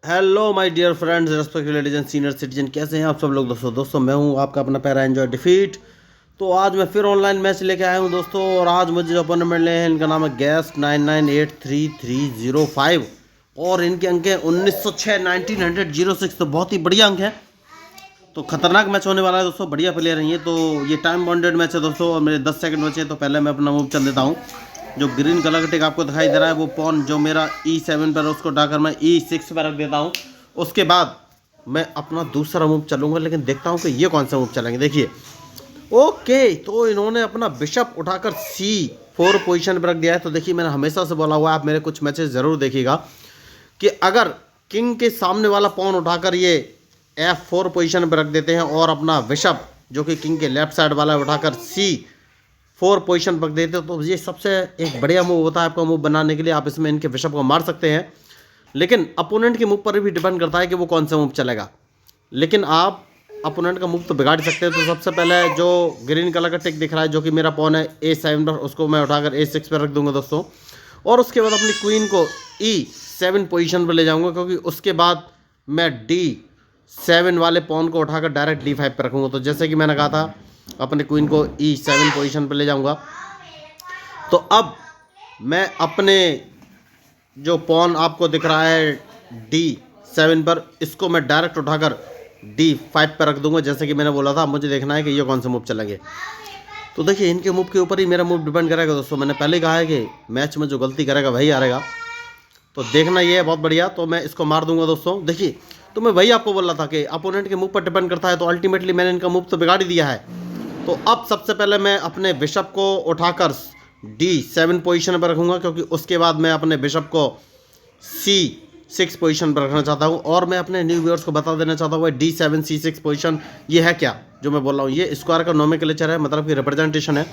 Hello my dear friends, respected ladies and senior citizen, कैसे हैं आप सब लोग। दोस्तों मैं हूं आपका अपना पैरा एंजॉय डिफीट। तो आज मैं फिर ऑनलाइन मैच लेके आया हूं दोस्तों, और आज मुझे जो अपोनेंट मिल रहे हैं इनका नाम है गेस्ट 99833305 और इनके अंक हैं 1906 1906। तो बहुत ही बढ़िया अंक है। तो खतरनाक मैच होने वाला है दोस्तों, बढ़िया प्लेयर हैं ये। तो ये टाइम बाउंडेड मैच है दोस्तों, और मेरे 10 सेकंड बचे हैं। तो पहले मैं अपना मूव चल देता हूँ। जो ग्रीन कलर का टिक आपको दिखाई दे रहा है वो पॉन जो मेरा E7 पर, उसको उठाकर मैं E6 पर रख देता हूँ। उसके बाद मैं अपना दूसरा मूव चलूँगा, लेकिन देखता हूँ कि ये कौन सा मूव चलेंगे। देखिए, ओके, तो इन्होंने अपना बिशप उठाकर C4 पोजीशन पर रख दिया है। तो देखिए, मैंने हमेशा से बोला हुआ है, आप मेरे कुछ मैचेस ज़रूर देखिएगा कि अगर किंग के सामने वाला पॉन उठाकर ये F4 पोजीशन पर रख देते हैं और अपना बिशप जो कि किंग के लेफ्ट साइड वाला उठाकर C4 पोजीशन पर रख देते हैं, तो ये सबसे एक बढ़िया मूव होता है आपका मूव बनाने के लिए। आप इसमें इनके बिशप को मार सकते हैं, लेकिन अपोनेंट के मूव पर भी डिपेंड करता है कि वो कौन सा मूव चलेगा। लेकिन आप अपोनेंट का मूव तो बिगाड़ सकते हैं। तो सबसे पहले जो ग्रीन कलर का टिक दिख रहा है जो कि मेरा पॉन है A7 पर, उसको मैं उठाकर A6 पर रख दूंगा दोस्तों। और उसके बाद अपनी क्वीन को E7 पोजीशन पर ले जाऊंगा, क्योंकि उसके बाद मैं D7 वाले पॉन को उठाकर डायरेक्ट D5 पर रखूंगा। तो जैसे कि मैंने कहा था, अपने क्वीन को E7 पोजीशन पर ले जाऊंगा। तो अब मैं अपने जो पॉन आपको दिख रहा है D7 पर, इसको मैं डायरेक्ट उठाकर D5 पर रख दूंगा। जैसे कि मैंने बोला था, मुझे देखना है कि ये कौन से मूव चलेंगे। तो देखिए, इनके मूव के ऊपर ही मेरा मूव डिपेंड करेगा दोस्तों। मैंने पहले ही कहा है कि मैच में जो गलती करेगा वही हारेगा। तो देखना ये है, बहुत बढ़िया। तो मैं इसको मार दूंगा दोस्तों। देखिए, तो मैं वही आपको बोल रहा था कि अपोनेंट के मूव पर डिपेंड करता है। तो अल्टीमेटली मैंने इनका मूव तो बिगाड़ ही दिया है। तो अब सबसे पहले मैं अपने बिशप को उठाकर D7 पोजीशन पर रखूंगा, क्योंकि उसके बाद मैं अपने बिशप को C6 पोजीशन पर रखना चाहता हूं। और मैं अपने न्यू व्यूअर्स को बता देना चाहता हूं, D7 C6 पोजीशन ये है क्या जो मैं बोल रहा हूं। ये स्क्वायर का नोमेनक्लेचर है, मतलब कि रिप्रेजेंटेशन है।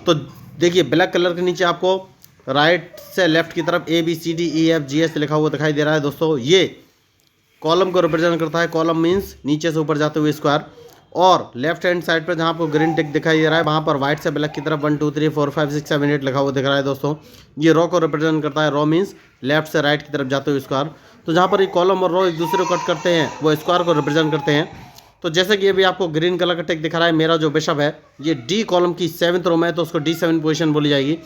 तो देखिए, ब्लैक कलर के नीचे आपको राइट से लेफ्ट की तरफ ABCDEFGH लिखा हुआ दिखाई दे रहा है दोस्तों। ये कॉलम को रिप्रेजेंट करता है। कॉलम मीन्स नीचे से ऊपर जाते हुए स्क्वायर। और लेफ्ट हैंड साइड पर जहाँ आपको ग्रीन टिक दिखाई दे रहा है, वहाँ पर व्हाइट से ब्लैक की तरफ 1 2 3 4 5 6 7 8 लिखा हुआ दिख रहा है दोस्तों। ये रो को रिप्रेजेंट करता है। रो मीन्स लेफ्ट से राइट की तरफ जाते हुए स्क्वायर। तो जहाँ पर ये कॉलम और रो एक दूसरे को कट करते हैं, वो स्क्वायर को रिप्रेजेंट करते हैं। तो जैसे कि अभी आपको ग्रीन कलर का टिक दिखा रहा है, मेरा जो बिशप है ये D कॉलम की 7th रो में है, तो उसको D7 पोजीशन बोली जाएगी।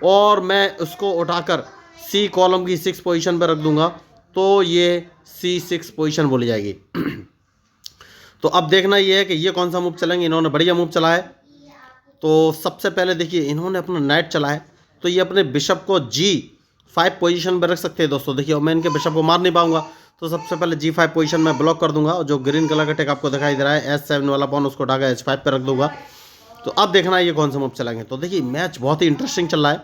और मैं उसको उठाकर C कॉलम की 6 पोजीशन पर रख दूंगा, तो ये C6 पोजीशन बोली जाएगी। तो अब देखना ये है कि ये कौन सा मूव चलेंगे। इन्होंने बढ़िया मूव चला है। तो सबसे पहले देखिए, इन्होंने अपना नाइट चला है, तो ये अपने बिशप को G5 पोजीशन पर रख सकते हैं दोस्तों। देखिए, मैं इनके बिशप को मार नहीं पाऊंगा, तो सबसे पहले G5 पोजीशन में ब्लॉक कर दूंगा। और जो ग्रीन कलर का टेक आपको दिखाई दे रहा है S7 वाला पॉन, उसको उठाकर H5 पर रख दूंगा। तो अब देखना ये कौन सा मूव चलेंगे। तो देखिए, मैच बहुत ही इंटरेस्टिंग चल रहा है।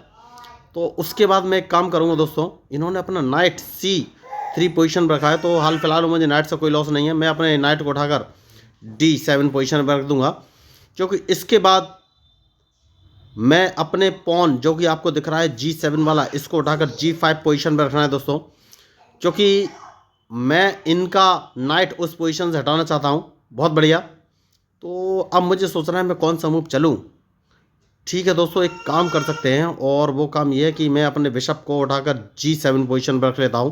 तो उसके बाद मैं एक काम करूँगा दोस्तों, इन्होंने अपना नाइट C3 पोजीशन पर रखा है। तो हाल फिलहाल मुझे नाइट से कोई लॉस नहीं है। मैं अपने नाइट को उठाकर D7 पोजीशन पर रख दूंगा, क्योंकि इसके बाद मैं अपने पॉन जो कि आपको दिख रहा है G7 वाला, इसको उठाकर G5 पोजीशन पर रखना है दोस्तों, क्योंकि मैं इनका नाइट उस पोजीशन से हटाना चाहता हूं। बहुत बढ़िया। तो अब मुझे सोचना है मैं कौन सा मूव चलूं। ठीक है दोस्तों, एक काम कर सकते हैं, और वो काम ये है कि मैं अपने बिशप को उठाकर G7 पोजीशन पर रख लेता हूं।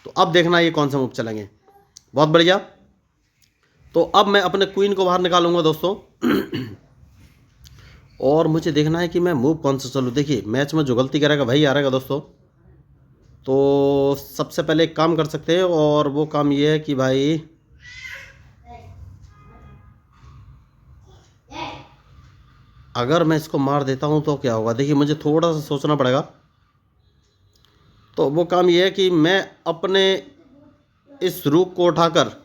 तो अब देखना ये कौन सा मूव चलेंगे। बहुत बढ़िया। तो अब मैं अपने क्वीन को बाहर निकालूंगा दोस्तों। और मुझे देखना है कि मैं मूव कौन सा चलूँ। देखिए, मैच में जो गलती करेगा वही हारेगा दोस्तों। तो सबसे पहले एक काम कर सकते हैं, और वो काम ये है कि भाई अगर मैं इसको मार देता हूँ तो क्या होगा। देखिए, मुझे थोड़ा सा सोचना पड़ेगा। तो वो काम ये है कि मैं अपने इस रूक को उठाकर,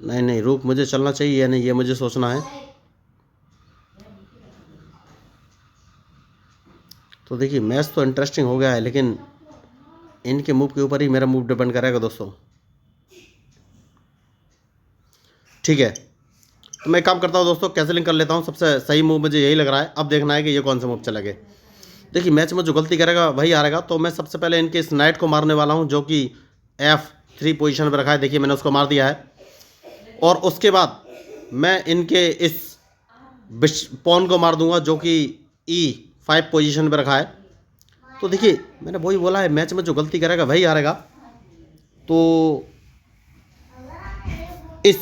नहीं रूक मुझे चलना चाहिए या नहीं, ये मुझे सोचना है। तो देखिए, मैच तो इंटरेस्टिंग हो गया है, लेकिन इनके मूव के ऊपर ही मेरा मूव डिपेंड करेगा दोस्तों। ठीक है, तो मैं काम करता हूँ दोस्तों, कैंसिलिंग कर लेता हूँ। सबसे सही मूव मुझे यही लग रहा है। अब देखना है कि ये कौन सा मूव चलेगा। देखिए, मैच में जो गलती करेगा वही हारेगा। तो मैं सबसे पहले इनके इस नाइट को मारने वाला हूँ, जो कि F3 पोजीशन पर रखा है। देखिए, मैंने उसको मार दिया है। और उसके बाद मैं इनके इस पॉन को मार दूंगा, जो कि E5 पोजीशन पर रखा है। तो देखिए मैंने वही बोला है, मैच में जो गलती करेगा वही हारेगा। तो इस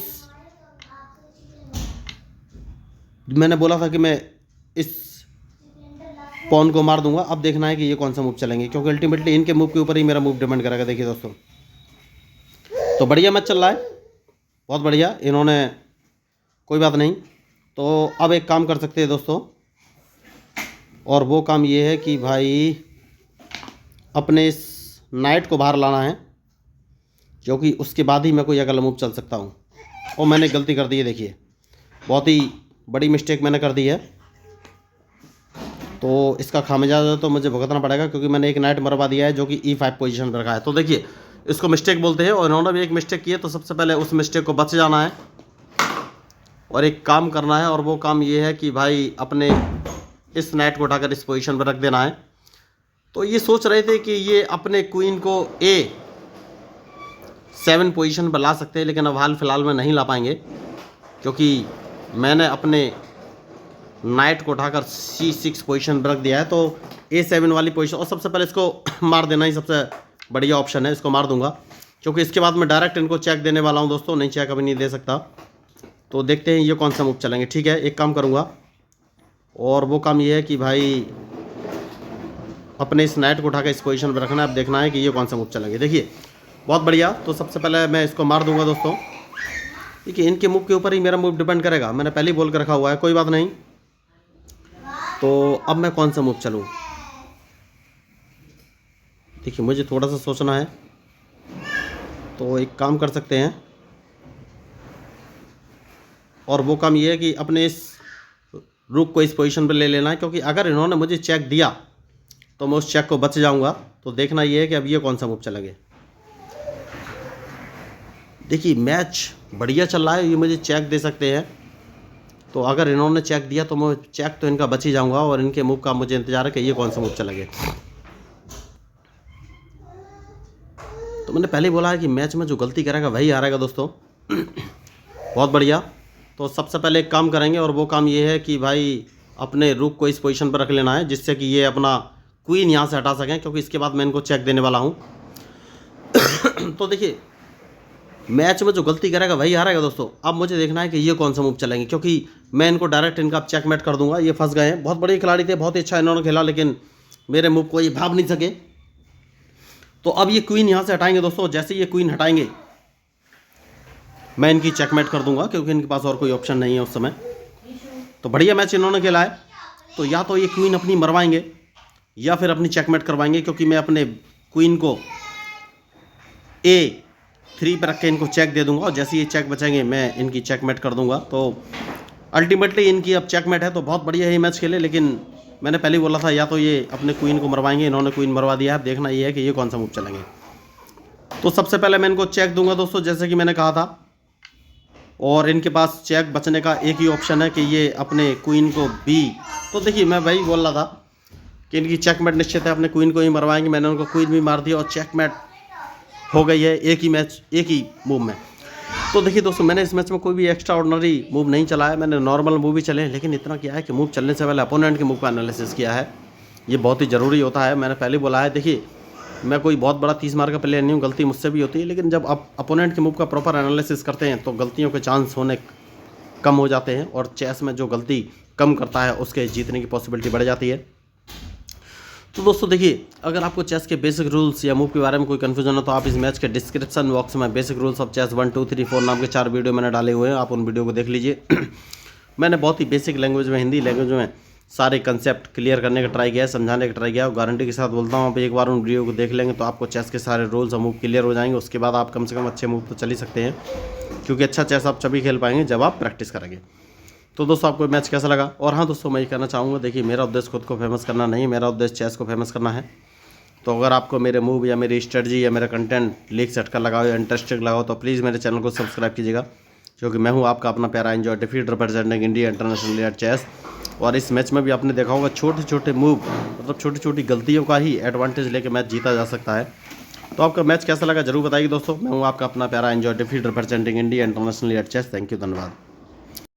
मैंने बोला था कि मैं इस पॉन को मार दूंगा। अब देखना है कि ये कौन सा मूव चलेंगे, क्योंकि अल्टीमेटली इनके मूव के ऊपर ही मेरा मूव डिपेंड करेगा। देखिए दोस्तों, तो बढ़िया मैच चल रहा है, बहुत बढ़िया। इन्होंने कोई बात नहीं। तो अब एक काम कर सकते हैं दोस्तों, और वो काम ये है कि भाई अपने इस नाइट को बाहर लाना है, क्योंकि उसके बाद ही मैं कोई अगला मूव चल सकता हूँ। और मैंने गलती कर दी है, देखिए बहुत ही बड़ी मिस्टेक मैंने कर दी है। तो इसका खामियाजा तो मुझे भुगतना पड़ेगा, क्योंकि मैंने एक नाइट मरवा दिया है जो कि E5 पोजीशन पर रखा है। तो देखिए इसको मिस्टेक बोलते हैं, और इन्होंने भी एक मिस्टेक की है। तो सबसे पहले उस मिस्टेक को बच जाना है और एक काम करना है, और वो काम ये है कि भाई अपने इस नाइट को उठाकर इस पोजीशन पर रख देना है। तो ये सोच रहे थे कि ये अपने क्वीन को A7 पोजीशन पर ला सकते हैं, लेकिन अब हाल फिलहाल में नहीं ला पाएंगे, क्योंकि मैंने अपने नाइट को उठाकर C6 पोजीशन पर रख दिया है। तो A7 वाली पोजीशन, और सबसे पहले इसको मार देना ही सबसे बढ़िया ऑप्शन है। इसको मार दूंगा, क्योंकि इसके बाद मैं डायरेक्ट इनको चेक देने वाला हूं दोस्तों। नहीं, चेक अभी नहीं दे सकता। तो देखते हैं ये कौन सा मूव चलेंगे। ठीक है, एक काम करूंगा, और वो काम ये है कि भाई अपने इस नाइट को उठाकर इस पोजीशन पर रखना है। अब देखना है कि ये कौन सा मूव चलेंगे। देखिए बहुत बढ़िया। तो सबसे पहले मैं इसको मार दूंगा दोस्तों। देखिए इनके मूव के ऊपर ही मेरा मूव डिपेंड करेगा, मैंने पहले ही बोल कर रखा हुआ है, कोई बात नहीं। तो अब मैं कौन सा मूव चलूँ, देखिए मुझे थोड़ा सा सोचना है। तो एक काम कर सकते हैं, और वो काम ये है कि अपने इस रुक को इस पोजीशन पर ले लेना है, क्योंकि अगर इन्होंने मुझे चेक दिया तो मैं उस चेक को बच जाऊंगा। तो देखना ये है कि अब ये कौन सा मूव चलेंगे। देखिए मैच बढ़िया चल रहा है, ये मुझे चेक दे सकते हैं। तो अगर इन्होंने चेक दिया तो मैं चेक तो इनका बच ही जाऊंगा, और इनके मूव का मुझे इंतजार है कि ये कौन सा मूव चलेंगे। तो मैंने पहले ही बोला है कि मैच में जो गलती करेगा वही हारेगा दोस्तों। बहुत बढ़िया। तो सबसे पहले एक काम करेंगे, और वो काम ये है कि भाई अपने रुक को इस पोजीशन पर रख लेना है, जिससे कि ये अपना क्वीन यहाँ से हटा सकें, क्योंकि इसके बाद मैं इनको चेक देने वाला हूँ। तो देखिए मैच में जो गलती करेगा वही हारेगा दोस्तों। अब मुझे देखना है कि ये कौन सा मूव चलेंगे, क्योंकि मैं इनको डायरेक्ट इनका चेकमेट कर दूंगा। ये फंस गए हैं, बहुत बड़े खिलाड़ी थे, बहुत ही अच्छा इन्होंने खेला, लेकिन मेरे मूव को ये भाप नहीं सके। तो अब ये क्वीन यहाँ से हटाएंगे दोस्तों। जैसे ये क्वीन हटाएंगे मैं इनकी चेकमेट कर दूंगा, क्योंकि इनके पास और कोई ऑप्शन नहीं है उस समय। तो बढ़िया मैच इन्होंने खेला है। तो या तो ये क्वीन अपनी मरवाएंगे या फिर अपनी चेकमेट करवाएंगे, क्योंकि मैं अपने क्वीन को A3 पर रख के इनको चेक दे दूंगा, और जैसे ये चेक बचेंगे मैं इनकी चेकमेट कर दूंगा। तो अल्टीमेटली इनकी अब चेकमेट है। तो बहुत बढ़िया ये मैच खेले, लेकिन मैंने पहले ही बोला था या तो ये अपने क्वीन को मरवाएंगे, इन्होंने क्वीन मरवा दिया है। देखना ये है कि ये कौन सा मूव चलेंगे। तो सबसे पहले मैं इनको चेक दूंगा दोस्तों, जैसे कि मैंने कहा था, और इनके पास चेक बचने का एक ही ऑप्शन है कि ये अपने क्वीन को B। तो देखिए मैं वही बोल रहा था कि इनकी चेकमेट निश्चित है, अपने क्वीन को ही मरवाएंगे। मैंने उनको क्वीन भी मार दिया और चेकमेट हो गई है, एक ही मैच एक ही मूव में। तो देखिए दोस्तों मैंने इस मैच में कोई भी एक्स्ट्रा ऑर्डिनरी मूव नहीं चलाया, मैंने नॉर्मल मूव ही चले, लेकिन इतना किया है कि मूव चलने से पहले अपोनेंट के मूव का एनालिसिस किया है। ये बहुत ही ज़रूरी होता है, मैंने पहले बोला है। देखिए मैं कोई बहुत बड़ा 30 मार का प्लेयर नहीं हूँ, गलती मुझसे भी होती है, लेकिन जब आप अपोनेंट के मूव का प्रॉपर एनालिसिस करते हैं तो गलतियों के चांस होने कम हो जाते हैं, और चेस में जो गलती कम करता है उसके जीतने की पॉसिबिलिटी बढ़ जाती है। तो दोस्तों देखिए अगर आपको चेस के बेसिक रूल्स या मूव के बारे में कोई कन्फ्यूजन हो तो आप इस मैच के डिस्क्रिप्शन बॉक्स में बेसिक रूल्स ऑफ चेस 1 2 3 4 नाम के 4 वीडियो मैंने डाले हुए हैं, आप उन वीडियो को देख लीजिए। मैंने बहुत ही बेसिक लैंग्वेज में, हिंदी लैंग्वेज में सारे कंसेप्ट क्लियर करने का ट्राई किया है, समझाने का ट्राई किया है। गारंटी के साथ बोलता हूँ आप एक बार उन वीडियो को देख लेंगे तो आपको चेस के सारे रूल्स और मूव क्लियर हो जाएंगे। उसके बाद आप कम से कम अच्छे मूव तो चल ही सकते हैं, क्योंकि अच्छा चेस आप तभी खेल पाएंगे जब आप प्रैक्टिस करेंगे। तो दोस्तों आपको मैच कैसा लगा? और हाँ दोस्तों मैं ये कहना चाहूँगा, देखिए मेरा उद्देश्य खुद को फेमस करना नहीं, मेरा उद्देश्य चेस को फेमस करना है। तो अगर आपको मेरे मूव या मेरी स्ट्रेटजी या मेरा कंटेंट लीक से अटका लगाओ या इंटरेस्टिंग लगाओ तो प्लीज़ मेरे चैनल को सब्सक्राइब कीजिएगा, क्योंकि मैं हूँ आपका अपना प्यारा एंजॉय डिफीट representing India international at chess. और इस मैच में भी आपने देखा होगा छोटे छोटे मूव, मतलब छोटी छोटी गलतियों का ही एडवांटेज लेके मैच जीता जा सकता है। तो आपका मैच कैसा लगा जरूर बताइए दोस्तों। मैं हूँ आपका अपना प्यारा एंजॉय डिफीट representing India international at chess. Thank you, धन्यवाद।